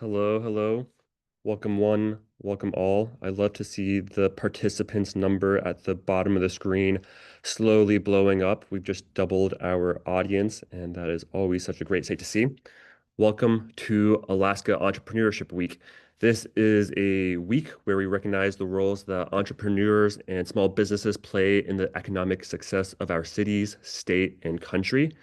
Hello, hello. Welcome one, welcome all. I love to see the participants number at the bottom of the screen slowly blowing up. We've just doubled our audience, and that is always such a great sight to see. Welcome to Alaska Entrepreneurship Week. This is a week where we recognize the roles that entrepreneurs and small businesses play in the economic success of our cities, state, and country.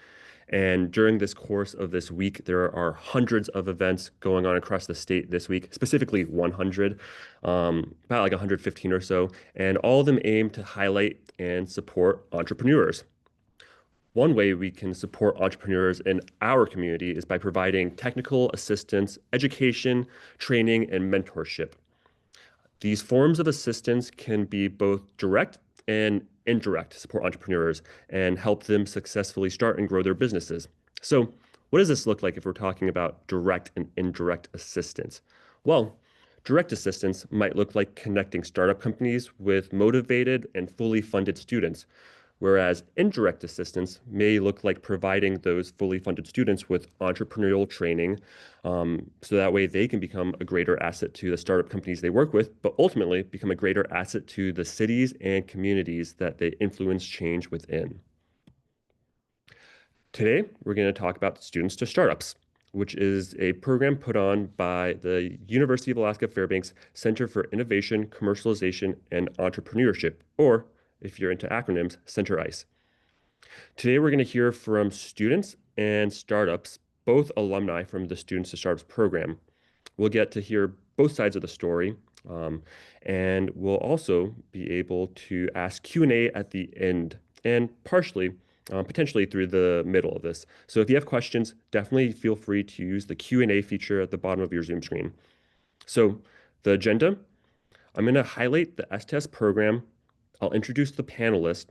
And during this course of this week, there are hundreds of events going on across the state this week, specifically 100, about like 115 or so. And all of them aim to highlight and support entrepreneurs. One way we can support entrepreneurs in our community is by providing technical assistance, education, training, and mentorship. These forms of assistance can be both direct and indirect to support entrepreneurs and help them successfully start and grow their businesses. So, what does this look like if we're talking about direct and indirect assistance? Well, direct assistance might look like connecting startup companies with motivated and fully funded students, whereas indirect assistance may look like providing those fully funded students with entrepreneurial training, so that way they can become a greater asset to the startup companies they work with, but ultimately become a greater asset to the cities and communities that they influence change within. Today, we're going to talk about Students to Startups, which is a program put on by the University of Alaska Fairbanks Center for Innovation, Commercialization, and Entrepreneurship, or if you're into acronyms, Center ICE. Today, we're going to hear from students and startups, both alumni from the Students to Startups program. We'll get to hear both sides of the story, and we'll also be able to ask Q&A at the end and partially, potentially through the middle of this. So if you have questions, definitely feel free to use the Q&A feature at the bottom of your Zoom screen. So the agenda, I'm going to highlight the S2S program. I'll introduce the panelists.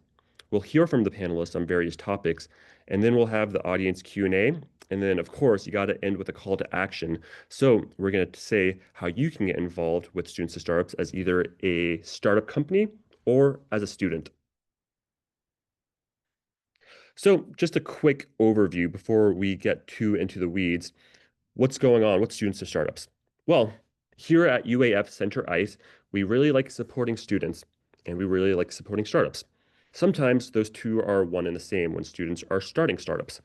We'll hear from the panelists on various topics, and then we'll have the audience Q&A. And then, of course, you got to end with a call to action. So we're going to say how you can get involved with Students to Startups as either a startup company or as a student. So just a quick overview before we get too into the weeds. What's going on with Students to Startups? Well, here at UAF Center ICE, we really like supporting students and we really like supporting startups. Sometimes those two are one and the same when students are starting startups.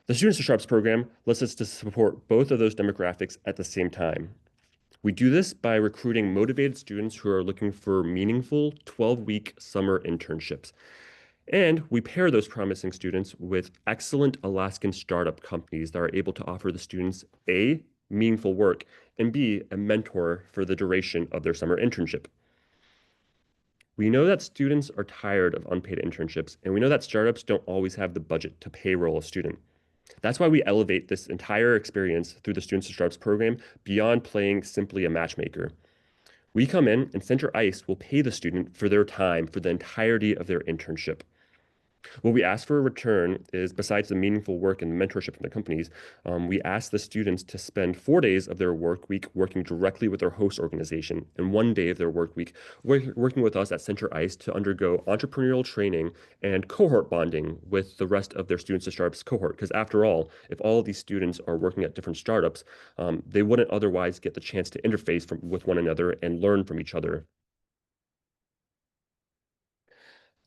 The Students to Startups program lets us to support both of those demographics at the same time. We do this by recruiting motivated students who are looking for meaningful 12-week summer internships. And we pair those promising students with excellent Alaskan startup companies that are able to offer the students A, meaningful work, and B, a mentor for the duration of their summer internship. We know that students are tired of unpaid internships, and we know that startups don't always have the budget to payroll a student. That's why we elevate this entire experience through the Students to Startups program beyond playing simply a matchmaker. We come in and Center ICE will pay the student for their time for the entirety of their internship. What we ask for a return is, besides the meaningful work and the mentorship from the companies, we ask the students to spend 4 days of their work week working directly with their host organization and 1 day of their work week working with us at Center ICE to undergo entrepreneurial training and cohort bonding with the rest of their Students to Startups cohort. Because after all, if all of these students are working at different startups, they wouldn't otherwise get the chance to interface with one another and learn from each other.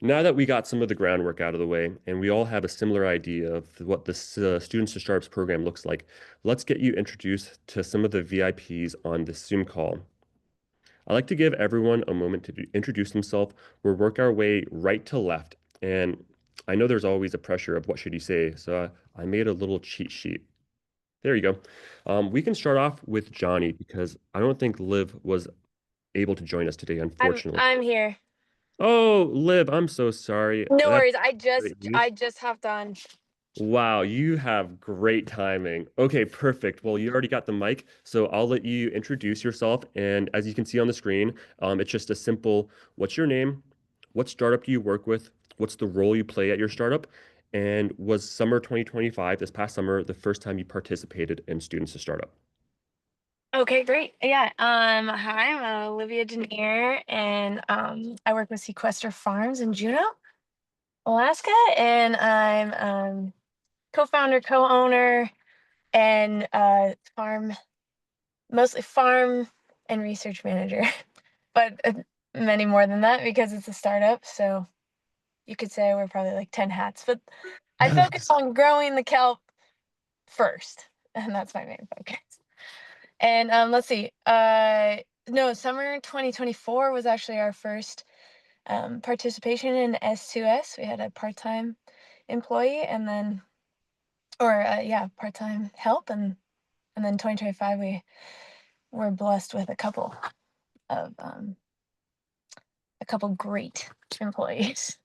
Now that we got some of the groundwork out of the way and we all have a similar idea of what this Students to Startups program looks like, let's get you introduced to some of the VIPs on this Zoom call. I'd like to give everyone a moment to introduce themselves. We'll work our way right to left. And I know there's always a pressure of what should you say, so I made a little cheat sheet. There you go. We can start off with Johnny because I don't think Liv was able to join us today, I'm unfortunately. I'm here. Oh, Liv, I'm so sorry. No That's worries. I just great news. I just hopped on. Wow, you have great timing. Okay, perfect. Well, you already got the mic, so I'll let you introduce yourself. And as you can see on the screen, it's just a simple, what's your name? What startup do you work with? What's the role you play at your startup? And was summer 2025, this past summer, the first time you participated in Students to Startup? Okay, great. Yeah. Hi, I'm Olivia Denier, and I work with Sequester Farms in Juneau, Alaska, and I'm co-founder, co-owner, and farm mostly farm and research manager, but many more than that because it's a startup. So you could say I wear probably like 10 hats, but I focus on growing the kelp first, and that's my main focus. And let's see, no, summer 2024 was actually our first participation in S2S. We had a part-time employee, and then, or yeah, part-time help, and then 2025 we were blessed with of a couple great employees.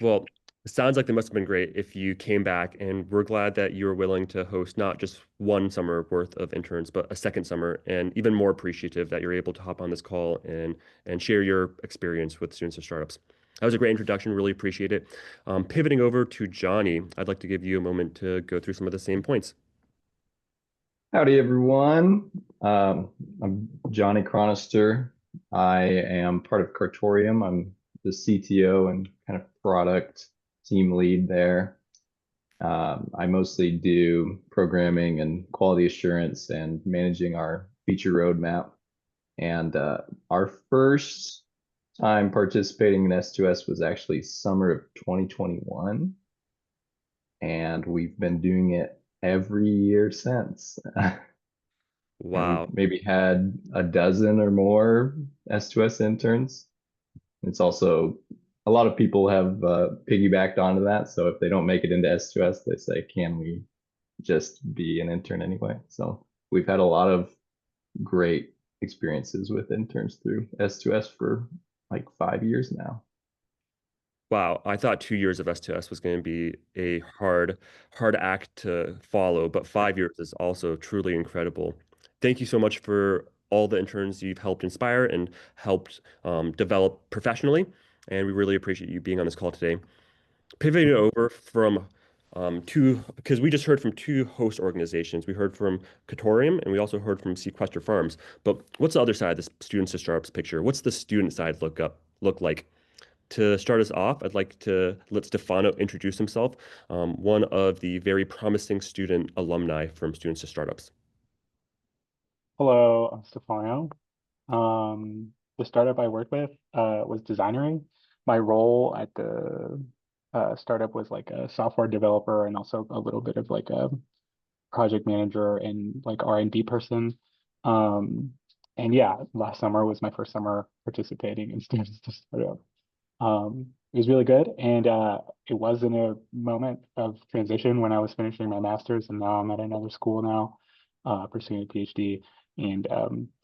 Well, it sounds like they must have been great if you came back, and we're glad that you were willing to host not just one summer worth of interns, but a second summer, and even more appreciative that you're able to hop on this call and share your experience with students of startups. That was a great introduction. Really appreciate it. Pivoting over to Johnny, I'd like to give you a moment to go through some of the same points. Howdy, everyone. I'm Johnny Chronister. I am part of Cartorium. I'm the CTO and kind of product team lead there. I mostly do programming and quality assurance and managing our feature roadmap. And our first time participating in S2S was actually summer of 2021. And we've been doing it every year since. And we've Wow. maybe had a dozen or more S2S interns. It's also a lot of people have piggybacked onto that. So if they don't make it into S2S, they say, can we just be an intern anyway? So we've had a lot of great experiences with interns through S2S for like 5 years now. Wow, I thought 2 years of S2S was going to be a hard act to follow, but 5 years is also truly incredible. Thank you so much for all the interns you've helped inspire and helped develop professionally, and we really appreciate you being on this call today. Pivoting over from two, because we just heard from two host organizations. We heard from Catorium and we also heard from Sequester Farms. But what's the other side of the students to startups picture? What's the student side look like? To start us off, I'd like to let Stefano introduce himself, one of the very promising student alumni from Students to Startups. Hello, I'm Stefano. The startup I work with was designery. My role at the startup was like a software developer and also a little bit of like a project manager and like R&D person. Um, and yeah, last summer was my first summer participating in Students to Startup. It was really good, and it was in a moment of transition when I was finishing my master's, and now I'm at another school now, pursuing a PhD. And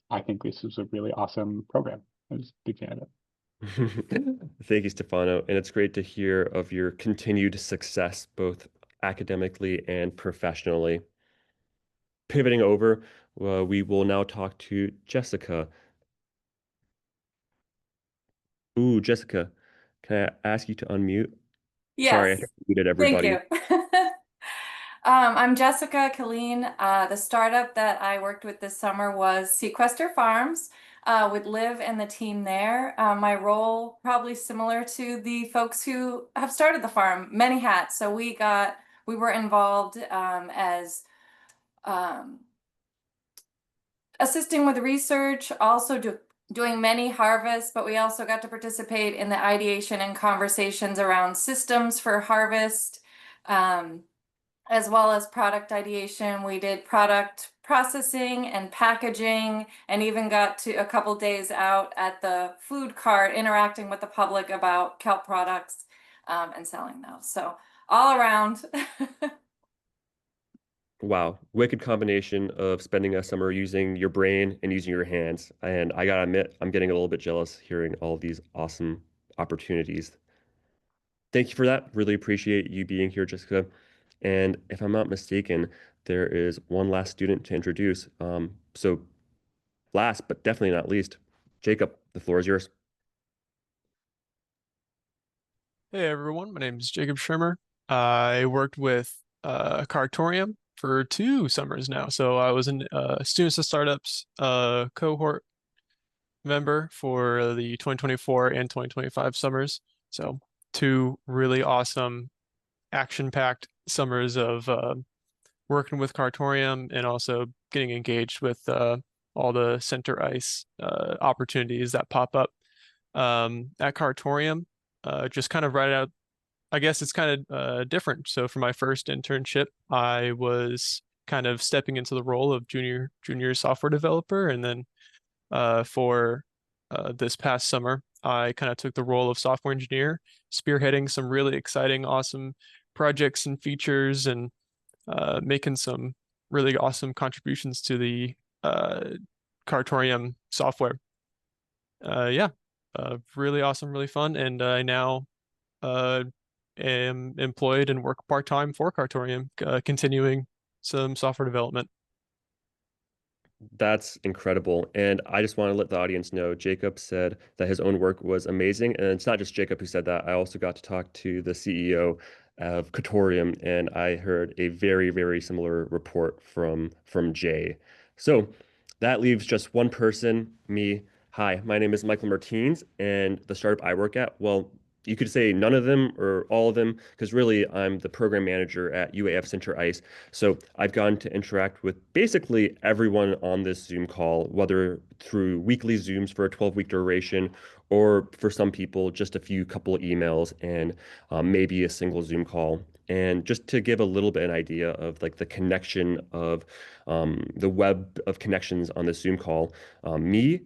I think this was a really awesome program. I was a big fan of it. Thank you, Stefano. And it's great to hear of your continued success, both academically and professionally. Pivoting over, we will now talk to Jessica. Ooh, Jessica, can I ask you to unmute? Sorry, I Yes, muted thank you. everybody. I'm Jessica Colleen. The startup that I worked with this summer was Sequester Farms, with Liv and the team there. My role probably similar to the folks who have started the farm, many hats. So we were involved as um, assisting with research, also doing many harvests, but we also got to participate in the ideation and conversations around systems for harvest. As well as product ideation. We did product processing and packaging, and even got to a couple days out at the food cart interacting with the public about kelp products and selling those. So all around. Wow, wicked combination of spending a summer using your brain and using your hands. And I gotta admit, I'm getting a little bit jealous hearing all these awesome opportunities. Thank you for that. Really appreciate you being here, Jessica. And if I'm not mistaken, there is one last student to introduce. So last, but definitely not least, Jacob, the floor is yours. Hey everyone, my name is Jacob Schirmer. I worked with Cartorium for 2 summers now. So I was in Students to Startups cohort member for the 2024 and 2025 summers. So 2 really awesome action-packed summers of working with Cartorium and also getting engaged with all the center ice opportunities that pop up at Cartorium. Just kind of right out, I guess it's kind of different. So for my first internship, I was kind of stepping into the role of junior software developer, and then for this past summer, I kind of took the role of software engineer, spearheading some really exciting, awesome projects and features, and making some really awesome contributions to the Cartorium software. Yeah, really awesome, really fun, and I now am employed and work part-time for Cartorium, continuing some software development. That's incredible. And I just want to let the audience know Jacob said that his own work was amazing. And it's not just Jacob who said that. I also got to talk to the CEO of Katorium, and I heard a very, very similar report from Jay. So that leaves just one person, me. Hi, my name is Michael Martins, and the startup I work at, well, you could say none of them or all of them, because really I'm the program manager at UAF Center ICE. So I've gotten to interact with basically everyone on this Zoom call, whether through weekly Zooms for a 12-week duration, or for some people, just a few couple of emails and maybe a single Zoom call. And just to give a little bit an idea of like the connection of the web of connections on this Zoom call, me,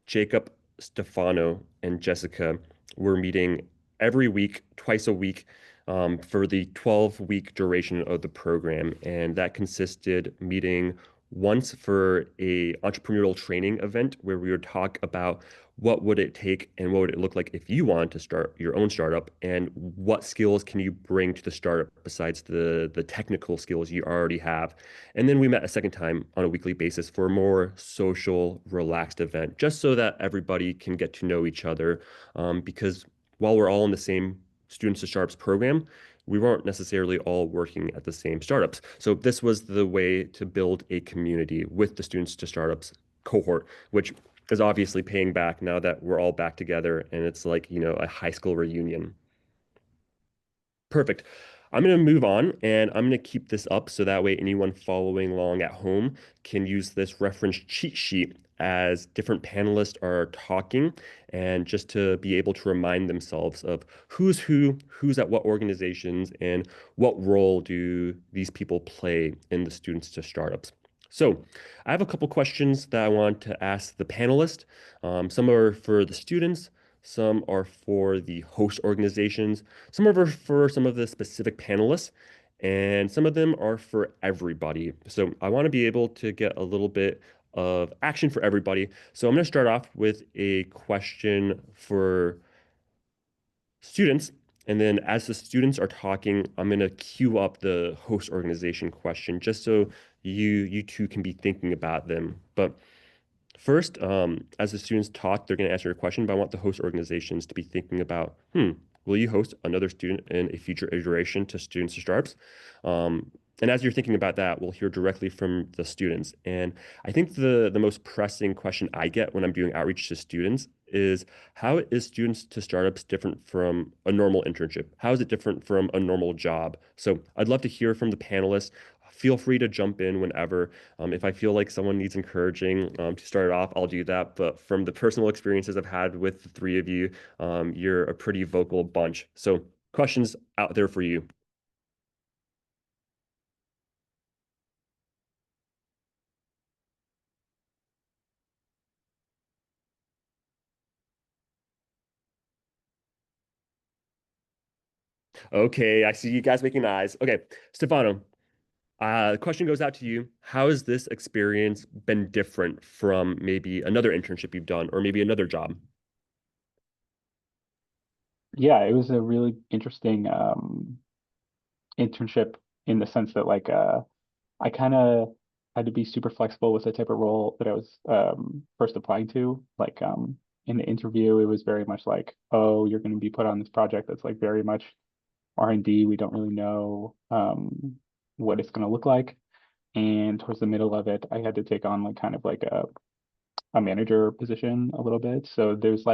Jacob, Stefano, and Jessica were meeting every week, twice a week, for the 12-week duration of the program. And that consisted meeting once for a entrepreneurial training event where we would talk about what would it take and what would it look like if you wanted to start your own startup, and what skills can you bring to the startup besides the technical skills you already have. And then we met a second time on a weekly basis for a more social, relaxed event, just so that everybody can get to know each other. Because while we're all in the same Students to Startups program, we weren't necessarily all working at the same startups. So this was the way to build a community with the Students to Startups cohort, which is obviously paying back now that we're all back together and it's like, a high school reunion. Perfect. I'm going to move on and I'm going to keep this up so that way anyone following along at home can use this reference cheat sheet as different panelists are talking, and just to be able to remind themselves of who's who, who's at what organizations, and what role do these people play in the Students to Startups. So I have a couple questions that I want to ask the panelists. Some are for the students, some are for the host organizations, some are for some of the specific panelists, and some of them are for everybody. So I want to be able to get a little bit of action for everybody. So I'm going to start off with a question for students. And then as the students are talking, I'm going to queue up the host organization question just so you two can be thinking about them. But first, as the students talk, they're going to answer a question, but I want the host organizations to be thinking about, will you host another student in a future iteration to Students to Startups? And as you're thinking about that, we'll hear directly from the students. And I think the most pressing question I get when I'm doing outreach to students is, how is Students to Startups different from a normal internship? How is it different from a normal job? So I'd love to hear from the panelists. Feel free to jump in whenever. If I feel like someone needs encouraging to start it off, I'll do that. But from the personal experiences I've had with the three of you, you're a pretty vocal bunch. So questions out there for you. Okay, I see you guys making eyes. Okay, Stefano, the question goes out to you. How has this experience been different from maybe another internship you've done or maybe another job? Yeah, it was a really interesting internship in the sense that I kind of had to be super flexible with the type of role that I was first applying to. In the interview, it was very much like, oh, you're going to be put on this project that's like very much R&D. We don't really know what it's going to look like. And towards the middle of it, I had to take on like kind of like a manager position a little bit. So there's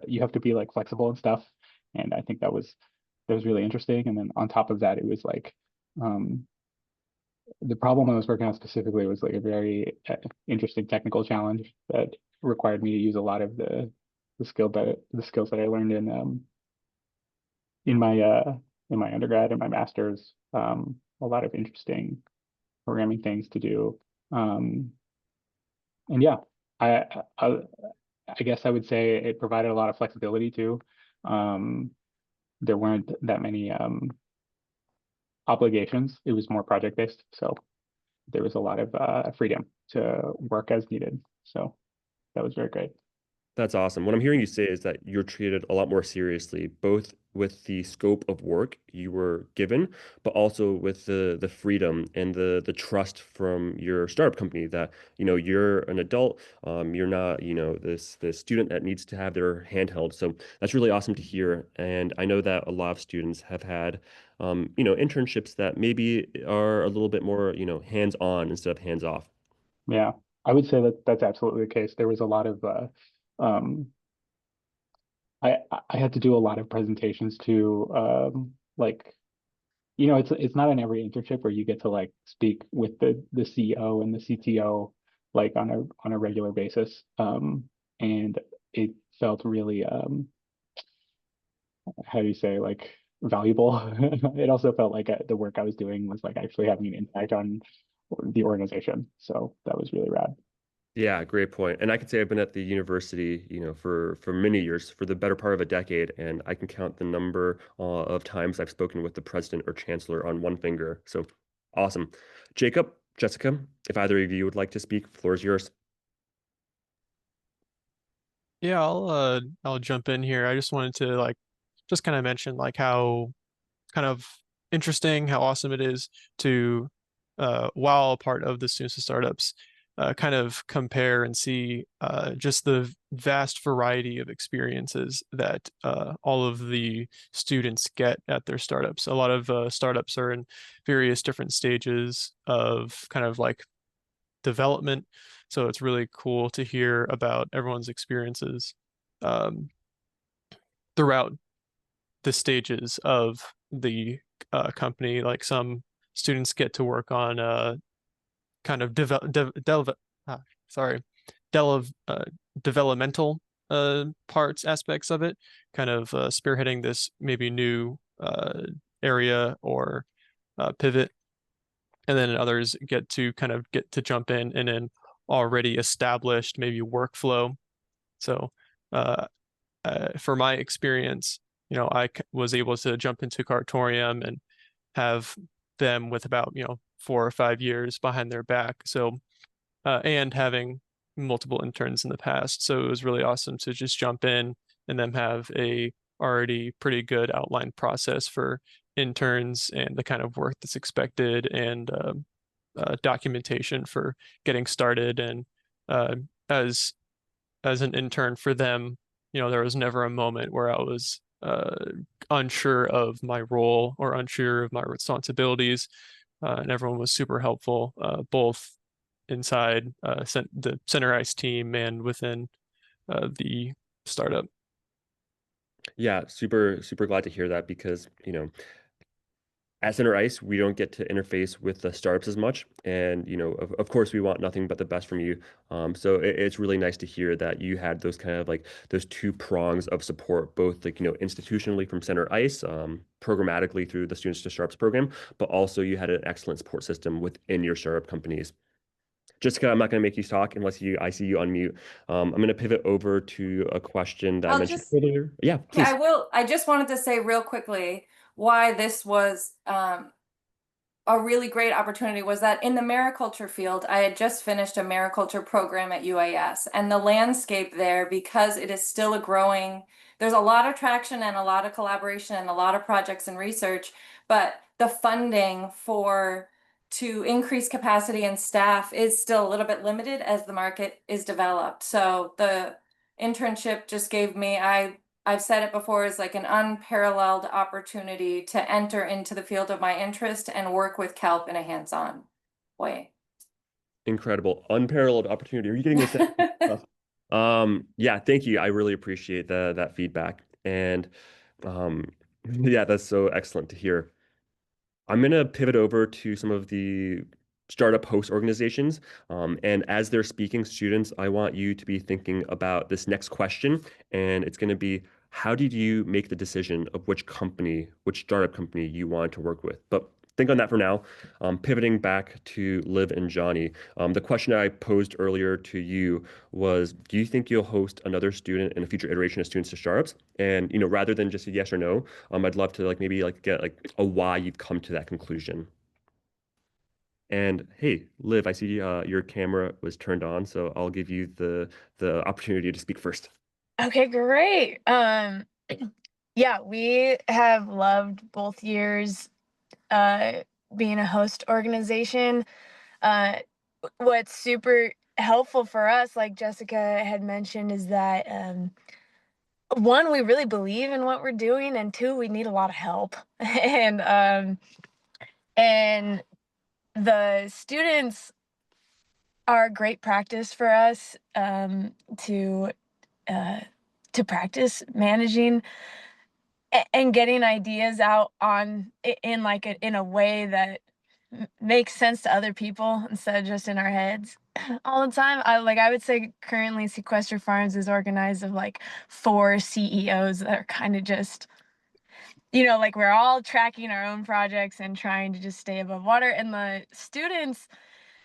you have to be like flexible and stuff. And I think that was really interesting. And then on top of that, it was like the problem I was working on specifically was like a very interesting technical challenge that required me to use a lot of the skills that I learned in my undergrad and my master's. A lot of interesting programming things to do. And yeah, I, I I guess I would say it provided a lot of flexibility too. There weren't that many obligations. It was more project based, so there was a lot of freedom to work as needed. So that was very great. That's awesome. What I'm hearing you say is that you're treated a lot more seriously, both with the scope of work you were given, but also with the freedom and the trust from your startup company that, you're an adult, you're not, this student that needs to have their hand held. So that's really awesome to hear. And I know that a lot of students have had, internships that maybe are a little bit more, hands-on instead of hands-off. Yeah, I would say that that's absolutely the case. There was a lot of um, I had to do a lot of presentations to like it's not in every internship where you get to like speak with the CEO and the CTO like on a regular basis. And it felt really how do you say, like, valuable. It also felt like the work I was doing was like actually having an impact on the organization. So that was really rad. Yeah, great point. And I could say I've been at the university, for many years, for the better part of a decade, and I can count the number of times I've spoken with the president or chancellor on one finger. So awesome. Jacob, Jessica, if either of you would like to speak, floor is yours. Yeah, I'll jump in here. I just wanted to like just kind of mention like how kind of interesting, how awesome it is to while a part of the students and startups, kind of compare and see just the vast variety of experiences that all of the students get at their startups. A lot of startups are in various different stages of kind of like development. So it's really cool to hear about everyone's experiences um, throughout the stages of the company. Like some students get to work on kind of sorry, developmental parts aspects of it, kind of spearheading this maybe new area or pivot, and then others get to jump in an already established maybe workflow. So uh, for my experience, was able to jump into Cartorium and have them with about 4 or 5 years behind their back. So and having multiple interns in the past, so it was really awesome to just jump in and then have a already pretty good outline process for interns and the kind of work that's expected and documentation for getting started. And uh, as an intern for them, there was never a moment where I was unsure of my role or unsure of my responsibilities. And everyone was super helpful, both inside the Center Ice team and within the startup. Yeah, super, super glad to hear that because, at Center Ice, we don't get to interface with the startups as much. And, of course, we want nothing but the best from you. So it's really nice to hear that you had those kind of like those two prongs of support, both like, institutionally from Center Ice, programmatically through the Students to Startups program, but also you had an excellent support system within your startup companies. Jessica, I'm not going to make you talk unless I see you unmute. I'm going to pivot over to a question that I I'll mentioned just earlier. Yeah, Yeah, I please. will. I just wanted to say real quickly why this was a really great opportunity was that in the mariculture field, I had just finished a mariculture program at UAS, and the landscape there, because it is still a growing, there's a lot of traction and a lot of collaboration and a lot of projects and research, but the funding to increase capacity and staff is still a little bit limited as the market is developed. So the internship just gave me, I've said it before, is like an unparalleled opportunity to enter into the field of my interest and work with kelp in a hands-on way. Incredible. Unparalleled opportunity. Are you getting this? Yeah, thank you. I really appreciate that feedback. And yeah, that's so excellent to hear. I'm going to pivot over to some of the startup host organizations. And as they're speaking, students, I want you to be thinking about this next question. And it's going to be, how did you make the decision of which company, which startup company you want to work with? But think on that for now. Pivoting back to Liv and Johnny, the question I posed earlier to you was, do you think you'll host another student in a future iteration of Students to Startups? And, rather than just a yes or no, I'd love to maybe get a why you've come to that conclusion. And hey, Liv, I see your camera was turned on, so I'll give you the opportunity to speak first. Okay, great. Yeah, we have loved both years being a host organization. What's super helpful for us, like Jessica had mentioned, is that one, we really believe in what we're doing, and two, we need a lot of help. And the students are great practice for us to practice managing and getting ideas out in a way that makes sense to other people instead of just in our heads all the time. I would say currently Sequester Farms is organized of like 4 CEOs that are kind of just, we're all tracking our own projects and trying to just stay above water. And the students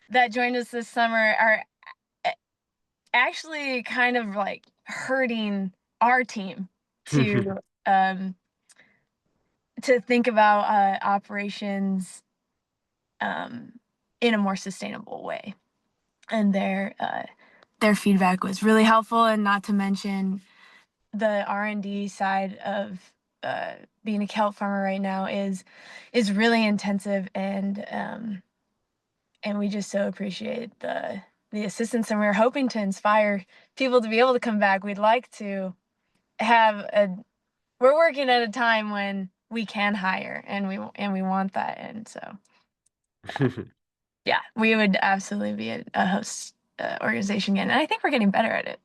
that joined us this summer are actually kind of like hurting our team to think about operations in a more sustainable way. And their feedback was really helpful, and not to mention the R&D side of being a kelp farmer right now is really intensive, and we just so appreciate the assistance, and we're hoping to inspire people to be able to come back. We'd like to we're working at a time when we can hire, and we want that, and so yeah, we would absolutely be a host organization again, and I think we're getting better at it.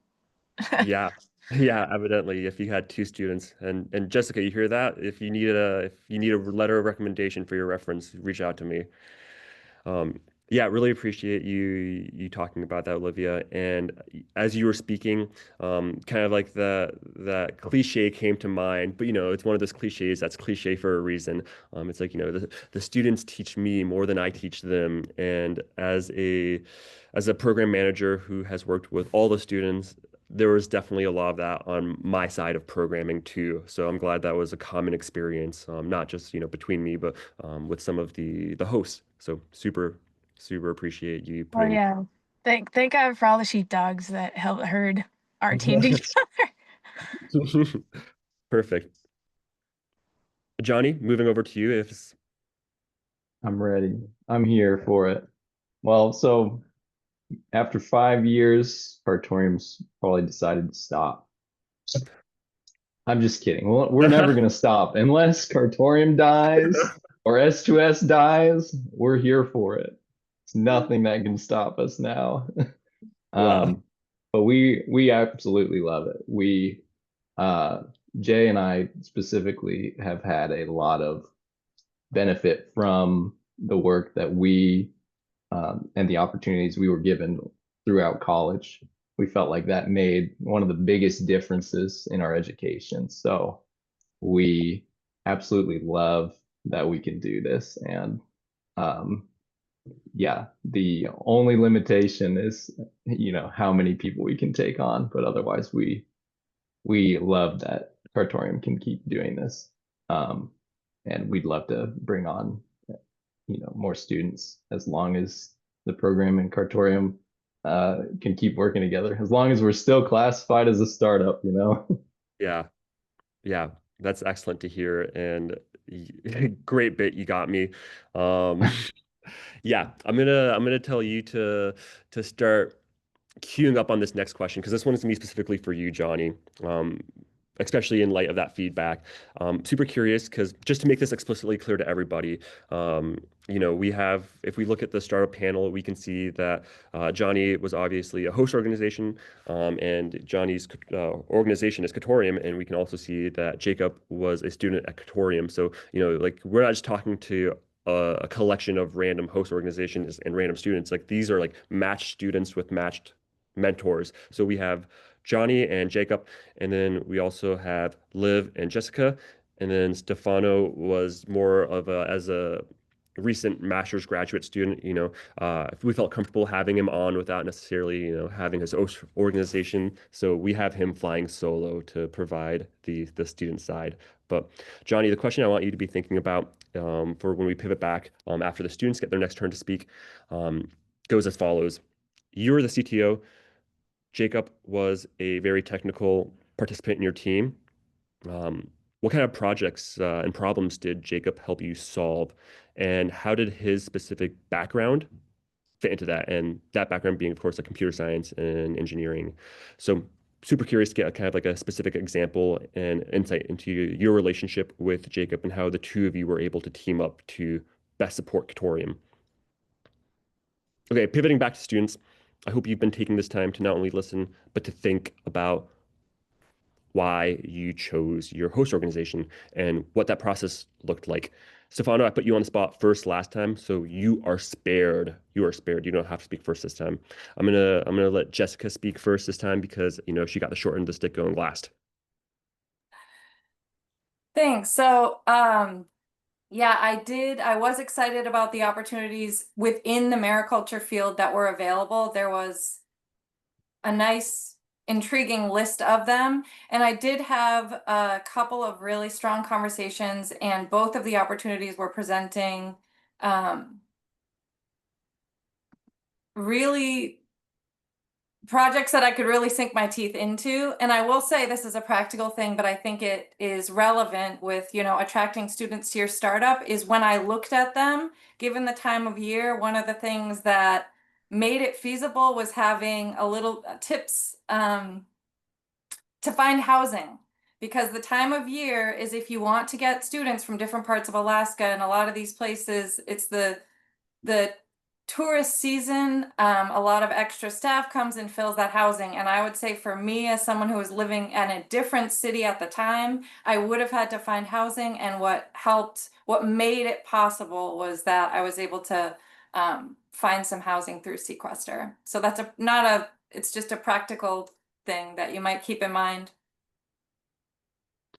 Yeah. Yeah, evidently, if you had 2 students, and Jessica, you hear that? If you need a letter of recommendation for your reference, reach out to me. Yeah, really appreciate you talking about that, Olivia. And as you were speaking, kind of like that cliche came to mind, but it's one of those cliches that's cliche for a reason. It's like, the students teach me more than I teach them. And as a program manager who has worked with all the students, there was definitely a lot of that on my side of programming too. So I'm glad that was a common experience, not just between me, but with some of the hosts. So super appreciate you Oh putting. yeah, thank God for all the sheepdogs that helped herd our team together. Perfect. Johnny, moving over to you. If I'm ready. I'm here for it. Well, so after 5 years, Cartorium's probably decided to stop. I'm just kidding. Well, we're never going to stop unless Cartorium dies or S2S dies. We're here for it. It's nothing that can stop us now. Wow. But we absolutely love it. Jay and I specifically have had a lot of benefit from the work that we and the opportunities we were given throughout college. We felt like that made one of the biggest differences in our education. So we absolutely love that we can do this. And yeah, the only limitation is, how many people we can take on. But otherwise, we love that Cartorium can keep doing this. And we'd love to bring on, more students as long as the program and Cartorium can keep working together, as long as we're still classified as a startup, Yeah, that's excellent to hear, and great bit you got me. Yeah, I'm gonna tell you to start queuing up on this next question, because this one is going to be specifically for you, Johnny, especially in light of that feedback. Super curious, because just to make this explicitly clear to everybody, if we look at the startup panel, we can see that Johnny was obviously a host organization, and Johnny's organization is Catorium, and we can also see that Jacob was a student at Catorium. So, we're not just talking to a collection of random host organizations and random students. Like these are like matched students with matched mentors. So we have Johnny and Jacob, and then we also have Liv and Jessica, and then Stefano was more of a as a recent master's graduate student. We felt comfortable having him on without necessarily, having his own organization. So we have him flying solo to provide the student side. But Johnny, the question I want you to be thinking about for when we pivot back after the students get their next turn to speak goes as follows. You're the CTO. Jacob was a very technical participant in your team. What kind of projects and problems did Jacob help you solve? And how did his specific background fit into that? And that background being, of course, like computer science and engineering. So super curious to get kind of like a specific example and insight into your relationship with Jacob and how the two of you were able to team up to best support Katorium. Okay, pivoting back to students, I hope you've been taking this time to not only listen, but to think about why you chose your host organization and what that process looked like. Stefano, I put you on the spot first last time, so you are spared. You are spared. You don't have to speak first this time. I'm gonna let Jessica speak first this time because she got the short end of the stick going last. Thanks. So, yeah, I was excited about the opportunities within the mariculture field that were available. There was a nice, intriguing list of them. And I did have a couple of really strong conversations, and both of the opportunities were presenting really projects that I could really sink my teeth into. And I will say this is a practical thing, but I think it is relevant with, attracting students to your startup is when I looked at them, given the time of year, one of the things that made it feasible was having a little tips to find housing. Because the time of year is if you want to get students from different parts of Alaska, and a lot of these places, it's the tourist season, a lot of extra staff comes and fills that housing. And I would say for me, as someone who was living in a different city at the time, I would have had to find housing. And what made it possible was that I was able to find some housing through Sequester. So that's it's just a practical thing that you might keep in mind.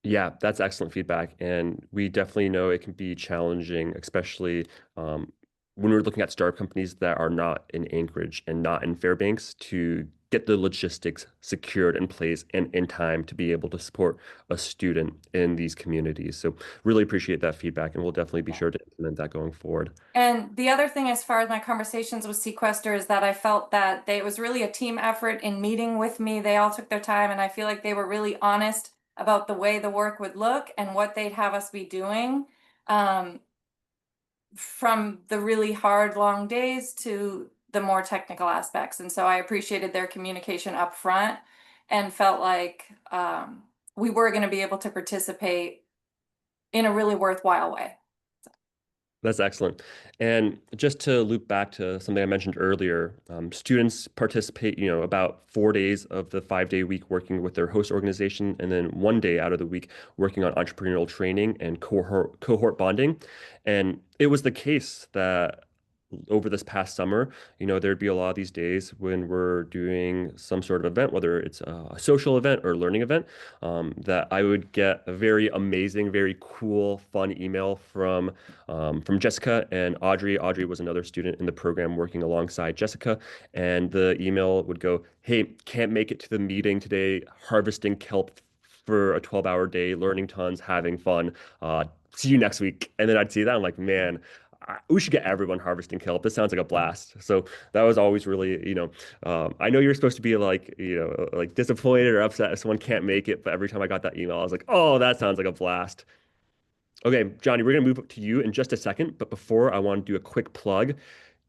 Yeah, that's excellent feedback. And we definitely know it can be challenging, especially when we're looking at startup companies that are not in Anchorage and not in Fairbanks to get the logistics secured in place and in time to be able to support a student in these communities. So really appreciate that feedback, and we'll definitely be sure to implement that going forward. And the other thing, as far as my conversations with Sequester, is that I felt that it was really a team effort in meeting with me. They all took their time, and I feel like they were really honest about the way the work would look and what they'd have us be doing. From the really hard, long days to the more technical aspects. And so I appreciated their communication up front and felt like we were going to be able to participate in a really worthwhile way. That's excellent. And just to loop back to something I mentioned earlier, students participate, about 4 days of the 5-day week working with their host organization, and then 1 day out of the week working on entrepreneurial training and cohort bonding. And it was the case that over this past summer, there'd be a lot of these days when we're doing some sort of event, whether it's a social event or learning event, that I would get a very amazing, very cool, fun email from Jessica and Audrey. Audrey was another student in the program working alongside Jessica, and the email would go, "Hey, can't make it to the meeting today, harvesting kelp for a 12-hour day, learning tons, having fun. See you next week." And then I'd see that, I'm like, man, we should get everyone harvesting kelp. This sounds like a blast. So that was always really, I know you're supposed to be like, like disappointed or upset if someone can't make it, but every time I got that email, I was like, oh, that sounds like a blast. Okay, Johnny, we're gonna move up to you in just a second, but before I want to do a quick plug.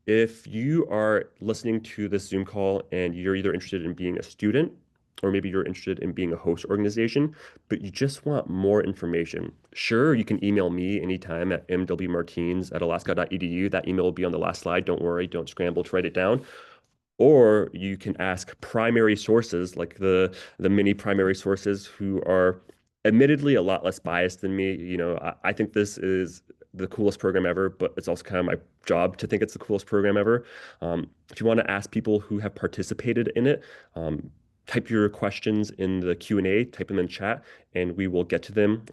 If you are listening to this Zoom call and you're either interested in being a student or maybe you're interested in being a host organization, but you just want more information, sure, you can email me anytime at mwmartins@alaska.edu. That email will be on the last slide. Don't worry, don't scramble to write it down. Or you can ask primary sources like the mini primary sources who are admittedly a lot less biased than me. I think this is the coolest program ever, but it's also kind of my job to think it's the coolest program ever. If you want to ask people who have participated in it, type your questions in the Q&A, type them in chat, and we will get to them.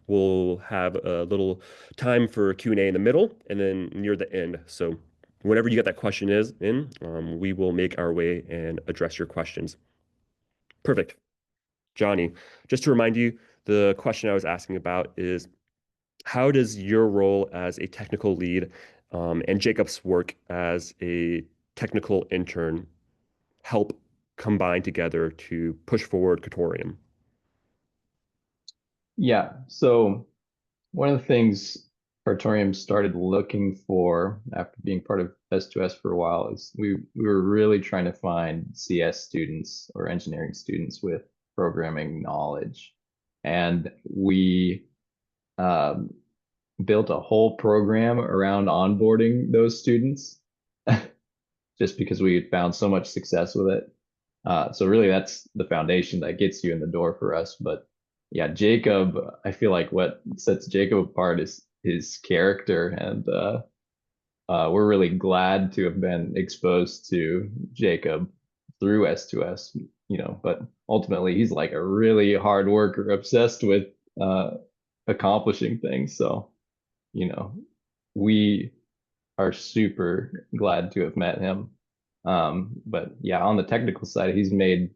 We'll have a little time for Q&A in the middle and then near the end. So whenever you get that question in, we will make our way and address your questions. Perfect. Johnny, just to remind you, the question I was asking about is, how does your role as a technical lead and Jacob's work as a technical intern help combine together to push forward Cartorium? Yeah, so one of the things Cartorium started looking for after being part of S2S for a while is we were really trying to find CS students or engineering students with programming knowledge. And we built a whole program around onboarding those students just because we had found so much success with it. So really that's the foundation that gets you in the door for us. But yeah, Jacob, I feel like what sets Jacob apart is his character. And we're really glad to have been exposed to Jacob through S2S, but ultimately he's like a really hard worker, obsessed with accomplishing things. So, we are super glad to have met him. But yeah, on the technical side, he's made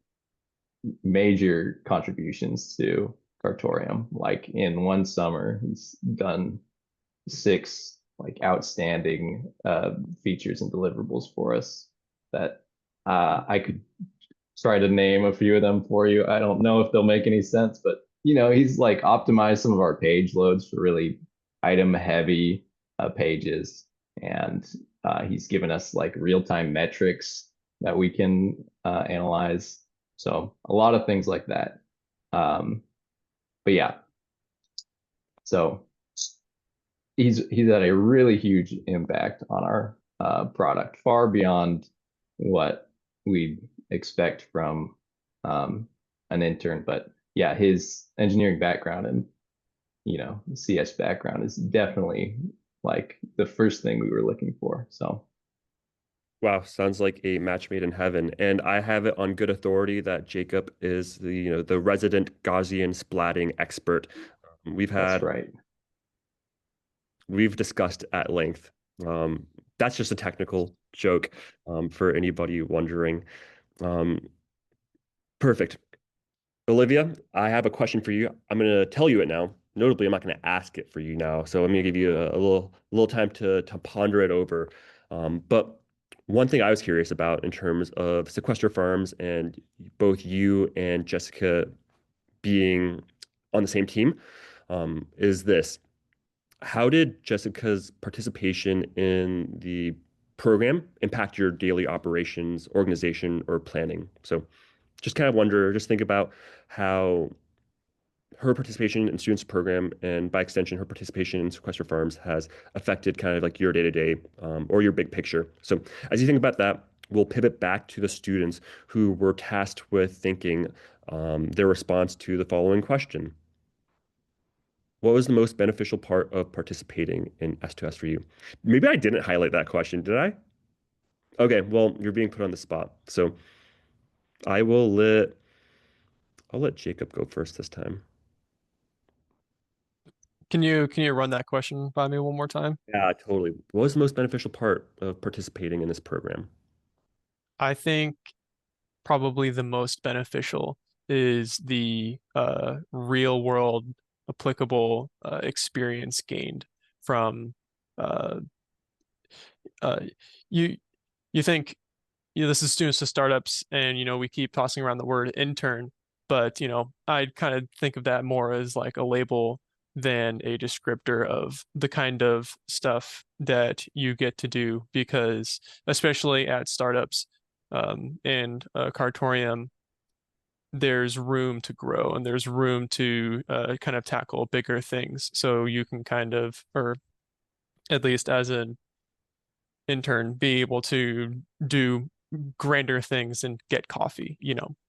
major contributions to Cartorium. Like in one summer, he's done 6 like outstanding features and deliverables for us that I could try to name a few of them for you. I don't know if they'll make any sense, but he's like optimized some of our page loads for really item heavy pages, and he's given us like real-time metrics that we can analyze. So a lot of things like that. But yeah, so he's had a really huge impact on our product, far beyond what we'd expect from an intern. But yeah, his engineering background and CS background is definitely like the first thing we were looking for. So wow, sounds like a match made in heaven. And I have it on good authority that Jacob is the resident Gaussian splatting expert. that's right. We've discussed at length. That's just a technical joke for anybody wondering. Perfect. Olivia, I have a question for you. I'm going to tell you it now. Notably, I'm not going to ask it for you now. So I'm going to give you a little time to ponder it over. But one thing I was curious about in terms of Sequester Farms and both you and Jessica being on the same team is this. How did Jessica's participation in the program impact your daily operations, organization, or planning? So just kind of wonder, just think about how her participation in students program and by extension her participation in Sequester Farms has affected kind of like your day-to-day or your big picture. So as you think about that, we'll pivot back to the students who were tasked with thinking their response to the following question. What was the most beneficial part of participating in S2S for you? Maybe I didn't highlight that question, did I? Okay, well, you're being put on the spot. So I'll let Jacob go first this time. Can you run that question by me one more time? Yeah, totally. What was the most beneficial part of participating in this program? I think probably the most beneficial is the real world applicable experience gained from uh, uh, you you think this is students to startups, and we keep tossing around the word intern, but I'd kind of think of that more as like a label than a descriptor of the kind of stuff that you get to do, because especially at startups and Cartorium, there's room to grow and there's room to kind of tackle bigger things. So you can kind of, or at least as an intern, be able to do grander things and get coffee,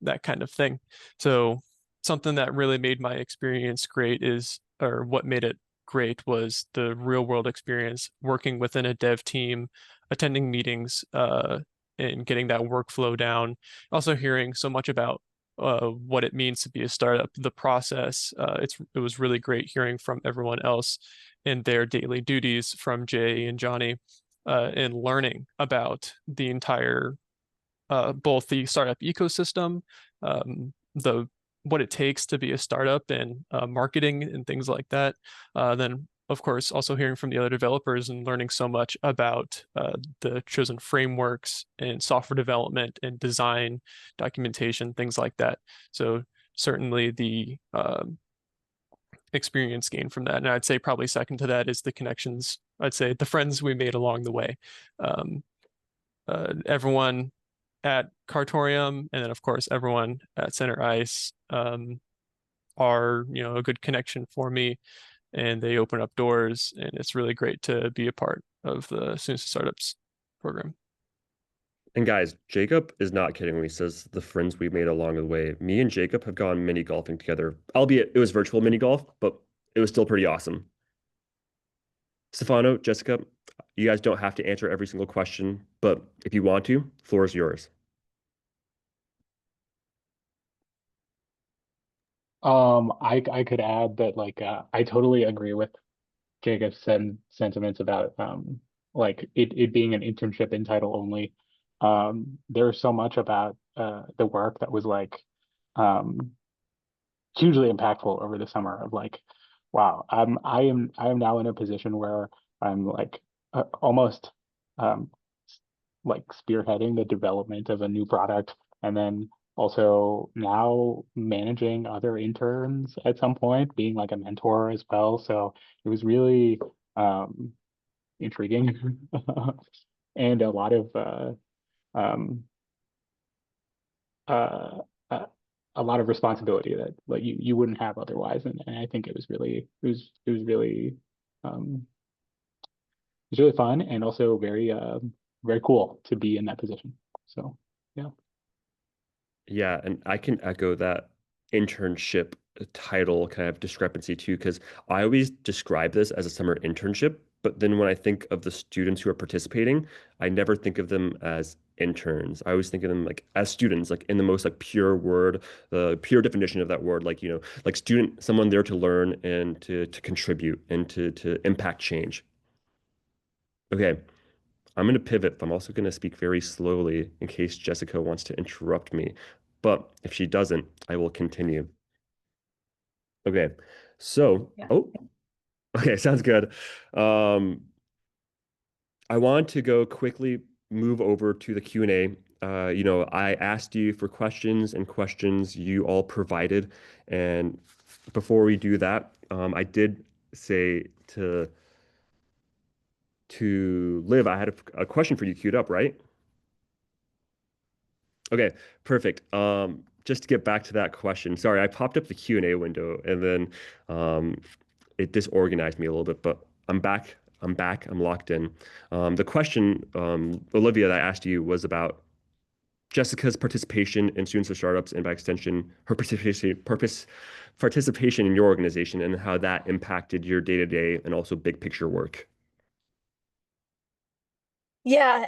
that kind of thing. So something that really made my experience great is, or what made it great was the real world experience, working within a dev team, attending meetings, and getting that workflow down. Also hearing so much about what it means to be a startup, the process. It was really great hearing from everyone else in their daily duties, from Jay and Johnny, and learning about the entire both the startup ecosystem, the what it takes to be a startup, and marketing and things like that. Then, of course, also hearing from the other developers and learning so much about the chosen frameworks and software development and design, documentation, things like that. So certainly the experience gained from that. And I'd say probably second to that is the connections. I'd say the friends we made along the way. Everyone at Cartorium, and then of course everyone at Center Ice are a good connection for me, and they open up doors, and it's really great to be a part of the Students to Startups program. And guys, Jacob is not kidding when he says the friends we made along the way. Me and Jacob have gone mini golfing together, albeit it was virtual mini golf, but it was still pretty awesome. Stefano, Jessica, you guys don't have to answer every single question, but if you want to, floor is yours. I could add that I totally agree with Jacob's sentiments about like it being an internship in title only. There's so much about the work that was um hugely impactful over the summer of wow, I am now in a position where I'm almost um spearheading the development of a new product, and then also now managing other interns at some point, being like a mentor as well. So it was really intriguing and a lot of um, uh, uh, a lot of responsibility that you wouldn't have otherwise. And I think um, it was really fun, and also very cool to be in that position. So yeah. Yeah, and I can echo that internship title kind of discrepancy too, because I always describe this as a summer internship, but then when I think of the students who are participating, I never think of them as interns. I always think of them like as students, like in the most like pure word, the pure definition of that word, like like student, someone there to learn and to contribute and to impact change. Okay, I'm going to pivot, but I'm also going to speak very slowly in case Jessica wants to interrupt me. But if she doesn't, I will continue. Okay. So, Yeah. okay, sounds good. I want to go quickly move over to the Q&A. I asked you for questions, and questions you all provided. And before we do that, I did say to Liv, I had a question for you queued up, right? Okay, perfect. Just to get back to that question, sorry, I popped up the Q&A window and then um, it disorganized me a little bit, but I'm back. I'm back. I'm locked in. The question, Olivia, that I asked you was about Jessica's participation in Students for Startups, and by extension, her participation in your organization, and how that impacted your day-to-day and also big picture work. Yeah,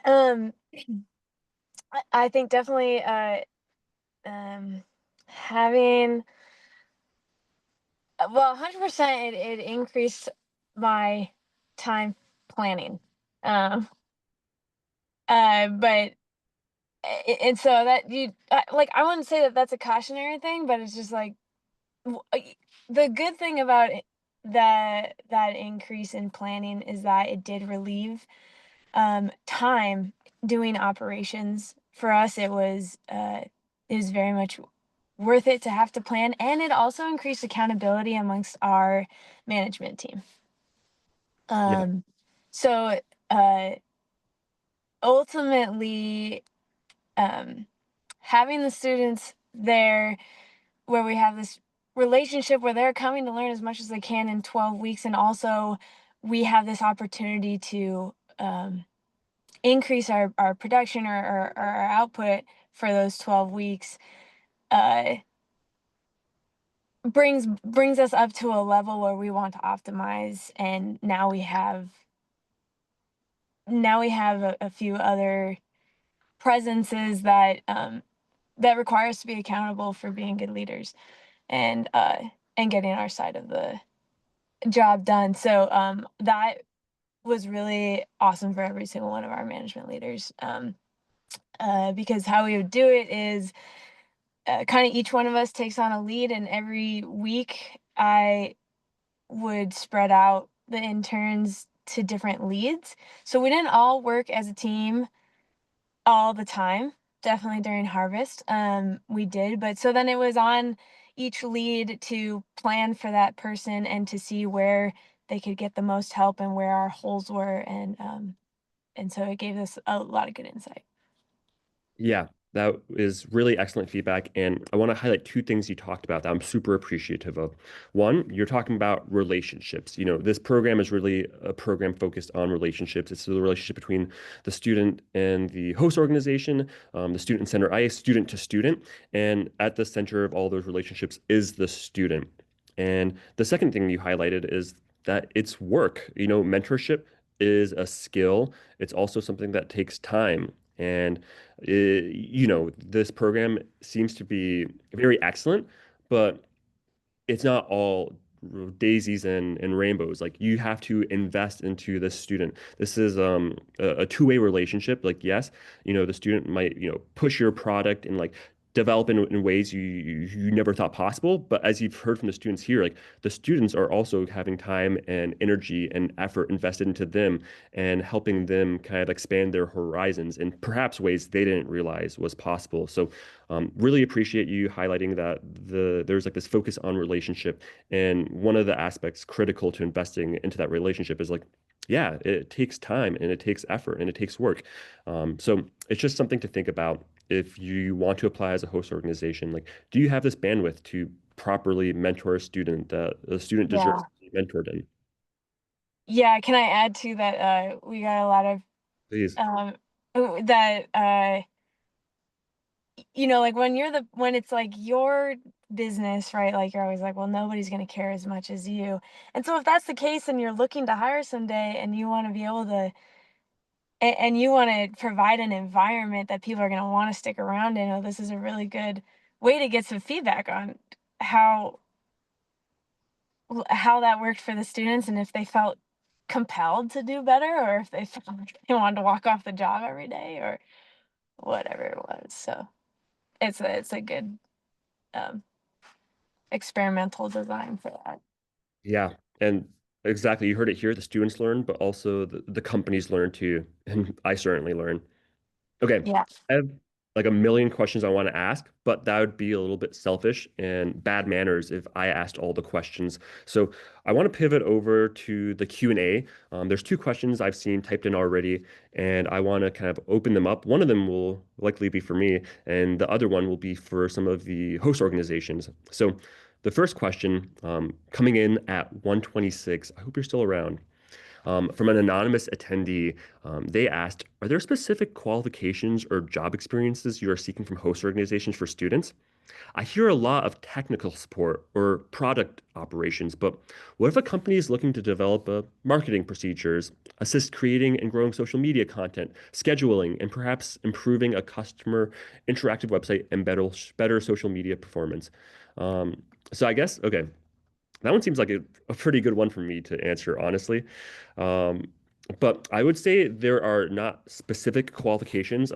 I think definitely having well, 100% it increased my time planning. But and so that I wouldn't say that that's a cautionary thing, but it's just like the good thing about it, that increase in planning is that it did relieve time doing operations. For us, it was very much worth it to have to plan, and it also increased accountability amongst our management team. Yeah. So ultimately, having the students there, where we have this relationship where they're coming to learn as much as they can in 12 weeks, and also we have this opportunity to increase our production, or our output for those 12 weeks. brings us up to a level where we want to optimize, and now we have a few other presences that that require us to be accountable for being good leaders and getting our side of the job done. So that was really awesome for every single one of our management leaders, because how we would do it is kind of each one of us takes on a lead, and every week I would spread out the interns to different leads. So we didn't all work as a team all the time. Definitely during harvest, we did. But so then it was on each lead to plan for that person and to see where they could get the most help and where our holes were, and so it gave us a lot of good insight. Yeah, that is really excellent feedback. And I want to highlight two things you talked about that I'm super appreciative of. One, you're talking about relationships. This program is really a program focused on relationships. It's the relationship between the student and the host organization, the student center ICE, student to student. And at the center of all those relationships is the student. And the second thing you highlighted is that it's work. Mentorship is a skill. It's also something that takes time. And this program seems to be very excellent, but it's not all daisies and rainbows. Like, you have to invest into the student. This is a two-way relationship. Like, yes, the student might push your product and like develop in ways you never thought possible. But as you've heard from the students here, like, the students are also having time and energy and effort invested into them and helping them kind of expand their horizons in perhaps ways they didn't realize was possible. So really appreciate you highlighting that there's like this focus on relationship, and one of the aspects critical to investing into that relationship is like, yeah, it takes time and it takes effort and it takes work. So it's just something to think about if you want to apply as a host organization. Like, do you have this bandwidth to properly mentor a student that a student deserves Yeah. to be mentored in? Yeah, can I add to that? We got a lot of Please. that like when it's like your business, right? Like, you're always like, well, nobody's going to care as much as you. And so if that's the case and you're looking to hire someday and you want to be able to and you want to provide an environment that people are going to want to stick around in, this is a really good way to get some feedback on how that worked for the students, and if they felt compelled to do better, or if they felt like they wanted to walk off the job every day, or whatever it was. So it's a good um, experimental design for that. Yeah, and exactly, you heard it here. The students learn, but also the companies learn too, and I certainly learn. Okay, Yeah. I have like a million questions I want to ask, but that would be a little bit selfish and bad manners if I asked all the questions. So I want to pivot over to the Q&A. There's two questions I've seen typed in already, and I want to kind of open them up. One of them will likely be for me, and the other one will be for some of the host organizations. So the first question, coming in at 126, I hope you're still around. From an anonymous attendee, they asked, are there specific qualifications or job experiences you are seeking from host organizations for students? I hear a lot of technical support or product operations, but what if a company is looking to develop marketing procedures, assist creating and growing social media content, scheduling, and perhaps improving a customer interactive website and better social media performance? So I guess, okay, that one seems like a pretty good one for me to answer, honestly. Um, but I would say there are not specific qualifications.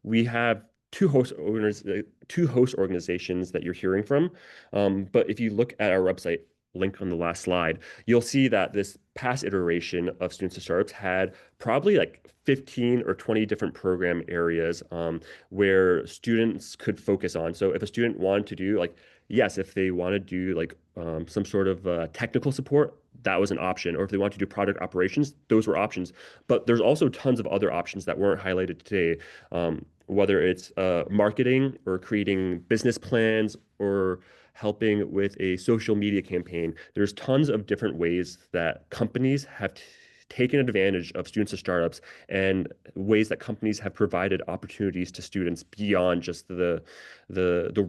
We have two host organizations that you're hearing from. But if you look at our website, link on the last slide, you'll see that this past iteration of Students to Startups had probably like 15 or 20 different program areas where students could focus on. So if a student wanted to do like, yes, if they want to do like some sort of technical support, that was an option. Or if they want to do product operations, those were options. But there's also tons of other options that weren't highlighted today, whether it's marketing or creating business plans or helping with a social media campaign. There's tons of different ways that companies have taken advantage of students of startups and ways that companies have provided opportunities to students beyond just the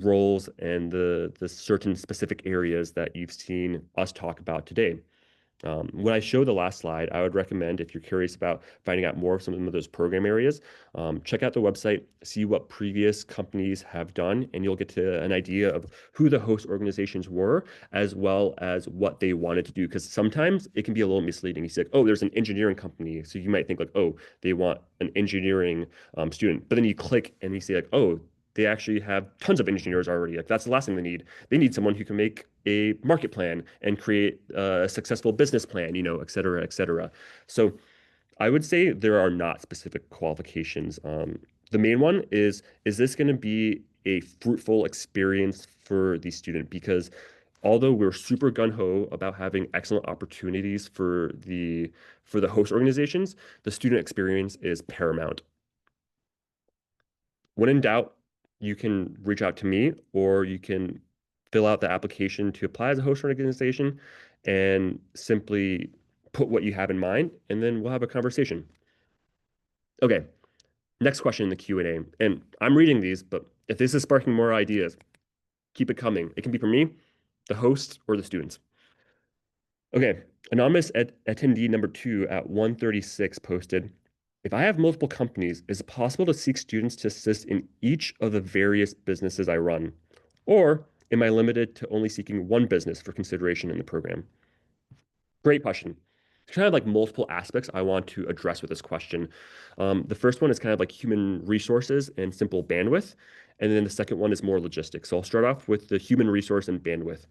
roles and the certain specific areas that you've seen us talk about today. When I show the last slide, I would recommend, if you're curious about finding out more of some of those program areas, check out the website, see what previous companies have done, and you'll get to an idea of who the host organizations were, as well as what they wanted to do. Because sometimes it can be a little misleading. You say, like, oh, there's an engineering company. So you might think like, oh, they want an engineering student. But then you click and you see like, oh, they actually have tons of engineers already. Like that's the last thing they need. They need someone who can make a market plan and create a successful business plan, et cetera, et cetera. So I would say there are not specific qualifications. The main one is this going to be a fruitful experience for the student? Because although we're super gung-ho about having excellent opportunities for the host organizations, the student experience is paramount. When in doubt, you can reach out to me, or you can fill out the application to apply as a host organization and simply put what you have in mind, and then we'll have a conversation. Okay, next question in the Q&A. And I'm reading these, but if this is sparking more ideas, keep it coming. It can be from me, the host, or the students. Okay, anonymous attendee number 2 at 136 posted, if I have multiple companies, is it possible to seek students to assist in each of the various businesses I run? Or am I limited to only seeking one business for consideration in the program? Great question. There's kind of like multiple aspects I want to address with this question. The first one is kind of like human resources and simple bandwidth. And then the second one is more logistics. So I'll start off with the human resource and bandwidth.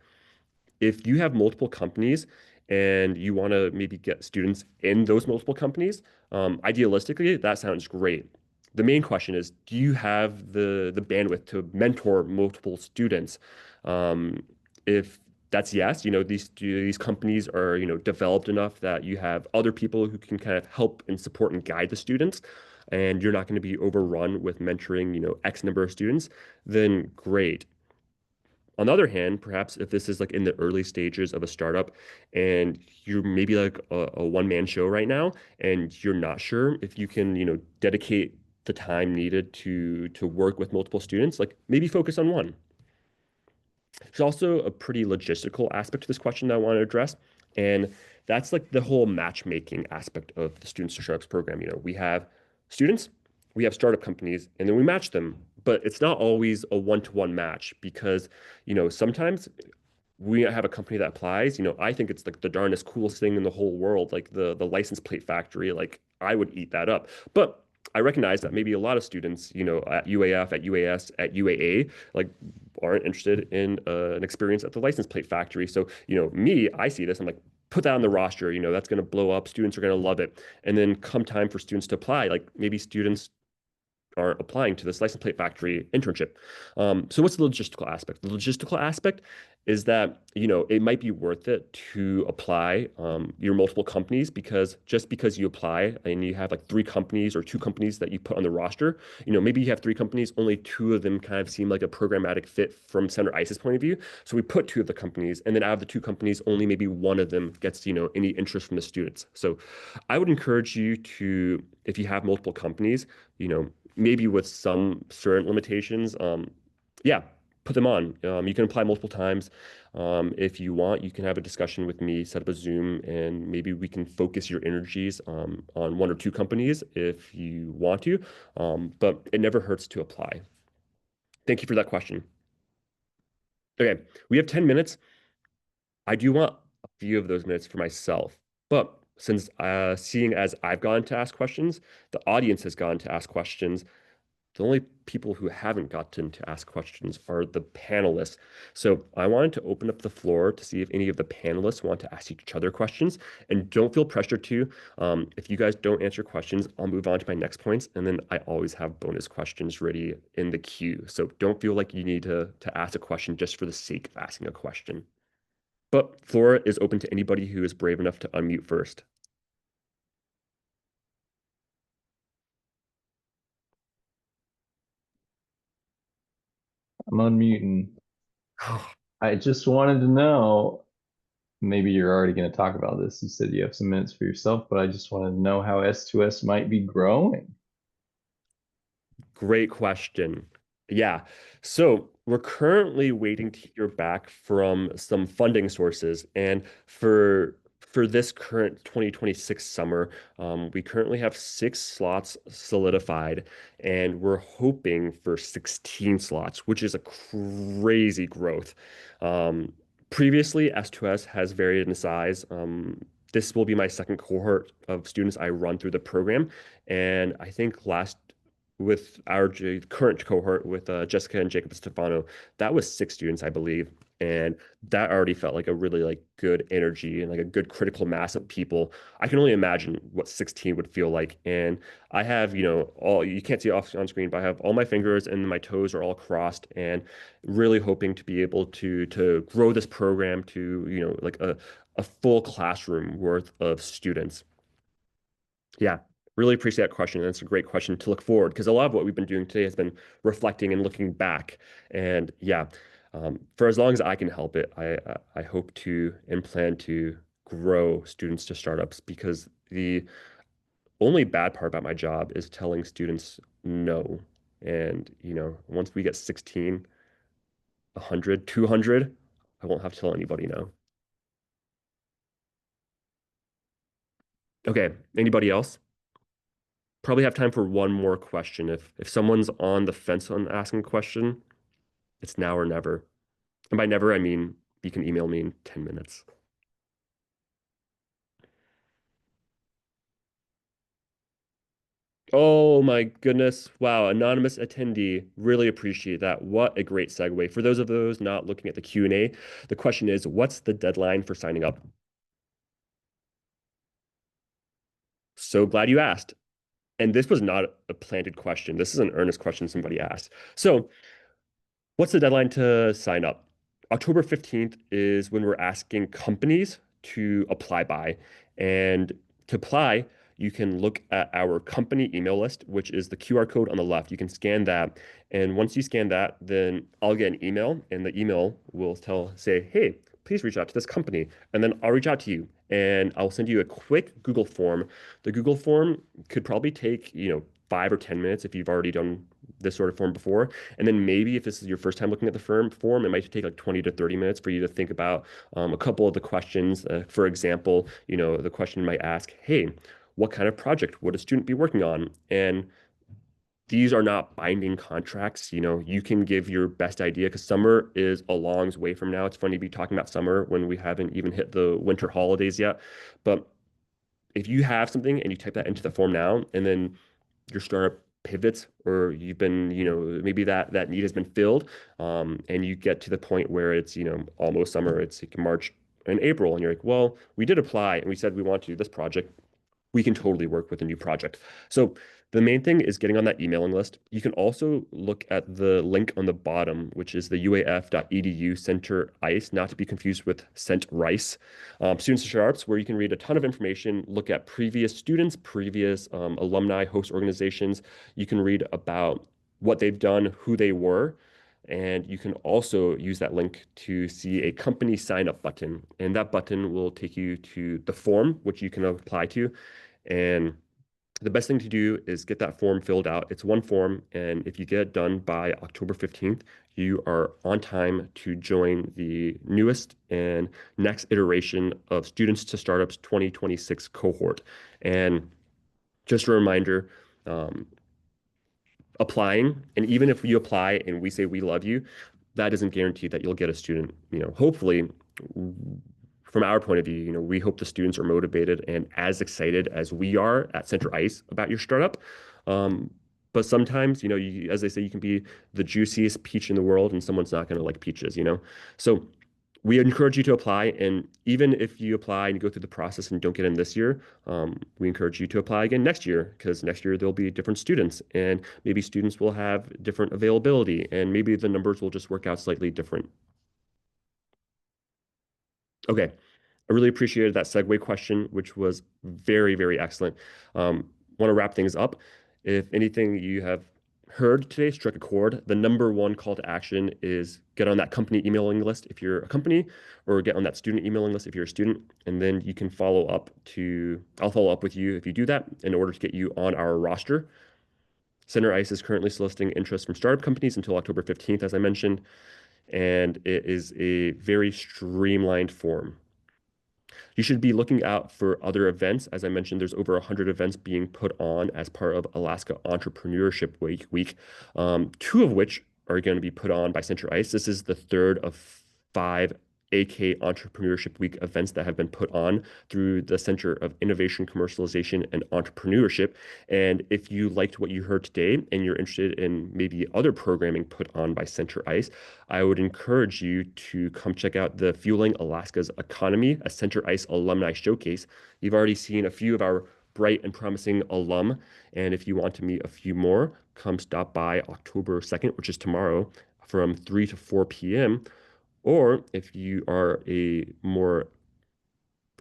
If you have multiple companies and you want to maybe get students in those multiple companies, idealistically, that sounds great. The main question is, do you have the bandwidth to mentor multiple students? If that's yes, these companies are, developed enough that you have other people who can kind of help and support and guide the students, and you're not going to be overrun with mentoring, X number of students, then great. On the other hand, perhaps if this is like in the early stages of a startup and you're maybe like a one-man show right now and you're not sure if you can, dedicate the time needed to work with multiple students, like maybe focus on one. There's also a pretty logistical aspect to this question that I want to address, and that's like the whole matchmaking aspect of the Students to Startups program. We have students, we have startup companies, and then we match them. But it's not always a one-to-one match because, sometimes we have a company that applies. I think it's like the darndest coolest thing in the whole world, like the license plate factory. Like I would eat that up. But I recognize that maybe a lot of students, at UAF, at UAS, at UAA, like aren't interested in an experience at the license plate factory. So, me, I see this, I'm like, put that on the roster, that's going to blow up. Students are going to love it. And then come time for students to apply, like maybe students are applying to this license plate factory internship. So what's the logistical aspect? The logistical aspect is that, it might be worth it to apply your multiple companies, because just because you apply and you have like 3 companies or 2 companies that you put on the roster, maybe you have 3 companies, only 2 of them kind of seem like a programmatic fit from Center ICE's point of view. So we put 2 of the companies, and then out of the 2 companies, only maybe one of them gets, any interest from the students. So I would encourage you to, if you have multiple companies, maybe with some certain limitations, yeah, put them on. You can apply multiple times. If you want, you can have a discussion with me, set up a Zoom, and maybe we can focus your energies on 1 or 2 companies if you want to. But it never hurts to apply. Thank you for that question. Okay, we have 10 minutes. I do want a few of those minutes for myself, but since seeing as I've gone to ask questions, the audience has gone to ask questions. The only people who haven't gotten to ask questions are the panelists. So I wanted to open up the floor to see if any of the panelists want to ask each other questions. And don't feel pressured to. If you guys don't answer questions, I'll move on to my next points. And then I always have bonus questions ready in the queue. So don't feel like you need to ask a question just for the sake of asking a question. But floor is open to anybody who is brave enough to unmute first. I'm unmuting. I just wanted to know, maybe you're already going to talk about this. You said you have some minutes for yourself, but I just want to know how S2S might be growing. Great question. Yeah. So we're currently waiting to hear back from some funding sources. And for this current 2026 summer, we currently have 6 slots solidified, and we're hoping for 16 slots, which is a crazy growth. Um, Previously, S2S has varied in size. This will be my second cohort of students I run through the program. And I think last with our current cohort with Jessica and Jacob Stefano, that was 6 students, I believe. And that already felt like a really like good energy and like a good critical mass of people. I can only imagine what 16 would feel like. And I have, all you can't see off on screen, but I have all my fingers and my toes are all crossed and really hoping to be able to grow this program to, like a full classroom worth of students. Yeah, really appreciate that question. That's a great question to look forward because a lot of what we've been doing today has been reflecting and looking back. And yeah, for as long as I can help it, I hope to and plan to grow students to startups because the only bad part about my job is telling students no. And, once we get 16, 100, 200, I won't have to tell anybody no. Okay, anybody else? Probably have time for one more question. If someone's on the fence on asking a question, it's now or never. And by never, I mean you can email me in 10 minutes. Oh my goodness. Wow, anonymous attendee. Really appreciate that. What a great segue. For those not looking at the Q&A, the question is, what's the deadline for signing up? So glad you asked. And this was not a planted question. This is an earnest question somebody asked. So what's the deadline to sign up? October 15th is when we're asking companies to apply by. And to apply, you can look at our company email list, which is the QR code on the left. You can scan that. And once you scan that, then I'll get an email, and the email will say, hey, please reach out to this company. And then I'll reach out to you and I'll send you a quick Google form. The Google form could probably take, 5 or 10 minutes if you've already done this sort of form before. And then maybe if this is your first time looking at the form, it might take like 20 to 30 minutes for you to think about a couple of the questions. For example, the question might ask, hey, what kind of project would a student be working on? And these are not binding contracts. You can give your best idea because summer is a long way from now. It's funny to be talking about summer when we haven't even hit the winter holidays yet. But if you have something and you type that into the form now, and then your startup pivots or you've been, maybe that need has been filled, and you get to the point where it's, almost summer, it's like March and April, and you're like, well, we did apply and we said we want to do this project. We can totally work with a new project. So the main thing is getting on that emailing list. You can also look at the link on the bottom, which is the uaf.edu Center ICE, not to be confused with Cent Rice. Students to Sharps, where you can read a ton of information, look at previous students, previous alumni, host organizations. You can read about what they've done, who they were, and you can also use that link to see a company sign up button. And that button will take you to the form, which you can apply to. And the best thing to do is get that form filled out. It's one form. And if you get it done by October 15th, you are on time to join the newest and next iteration of Students to Startups 2026 cohort. And just a reminder, applying, and even if you apply and we say we love you, that doesn't guarantee that you'll get a student. Hopefully, from our point of view, we hope the students are motivated and as excited as we are at Center ICE about your startup. But sometimes, as they say, you can be the juiciest peach in the world and someone's not going to like peaches. So we encourage you to apply. And even if you apply and you go through the process and don't get in this year, we encourage you to apply again next year because next year there'll be different students and maybe students will have different availability and maybe the numbers will just work out slightly different. Okay. I really appreciated that segue question, which was very, very excellent. Want to wrap things up. If anything you have heard today struck a chord. The number one call to action is get on that company emailing list if you're a company, or get on that student emailing list if you're a student. And then you can I'll follow up with you if you do that in order to get you on our roster. Center ICE is currently soliciting interest from startup companies until October 15th, as I mentioned, and it is a very streamlined form. You should be looking out for other events. As I mentioned, there's over 100 events being put on as part of Alaska Entrepreneurship Week, two of which are going to be put on by Center ICE. This is the third of 5 AK Entrepreneurship Week events that have been put on through the Center of Innovation, Commercialization, and Entrepreneurship. And if you liked what you heard today and you're interested in maybe other programming put on by Center ICE, I would encourage you to come check out the Fueling Alaska's Economy, a Center ICE alumni showcase. You've already seen a few of our bright and promising alum, and if you want to meet a few more, come stop by October 2nd, which is tomorrow, from 3 to 4 p.m. Or if you are a more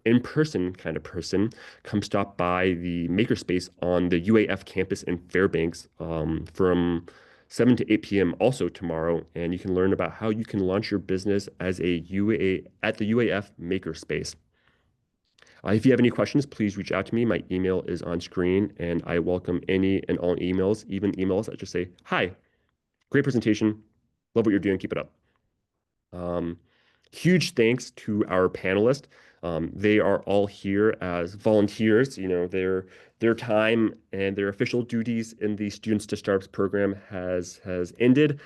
in-person kind of person, come stop by the Makerspace on the UAF campus in Fairbanks from 7 to 8 p.m. also tomorrow, and you can learn about how you can launch your business as a at the UAF Makerspace. If you have any questions, please reach out to me. My email is on screen, and I welcome any and all emails, even emails that just say, "Hi, great presentation. Love what you're doing. Keep it up." Huge thanks to our panelists. They are all here as volunteers. You know, their time and their official duties in the Students to Startups program has ended.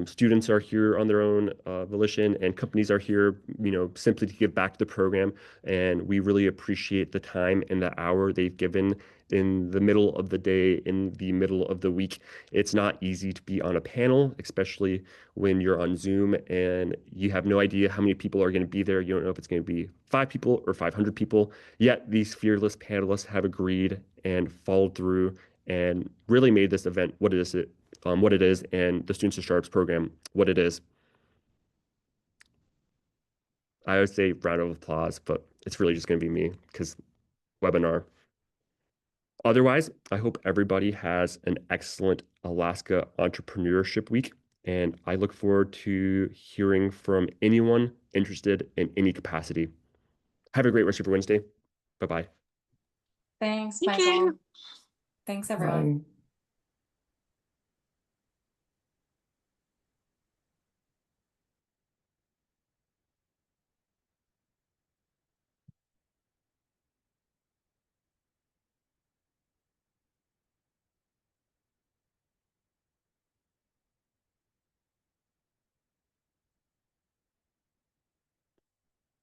Students are here on their own volition, and companies are here, you know, simply to give back to the program. And we really appreciate the time and the hour they've given in the middle of the day, in the middle of the week. It's not easy to be on a panel, especially when you're on Zoom and you have no idea how many people are going to be there. You don't know if it's going to be 5 people or 500 people. Yet these fearless panelists have agreed and followed through and really made this event what it is, and the Students to Startups program what it is. I would say round of applause, but it's really just going to be me because webinar. Otherwise, I hope everybody has an excellent Alaska Entrepreneurship Week, and I look forward to hearing from anyone interested in any capacity. Have a great rest of your Wednesday. Bye-bye. Thanks, Thank Michael. you. Thanks, everyone. Bye.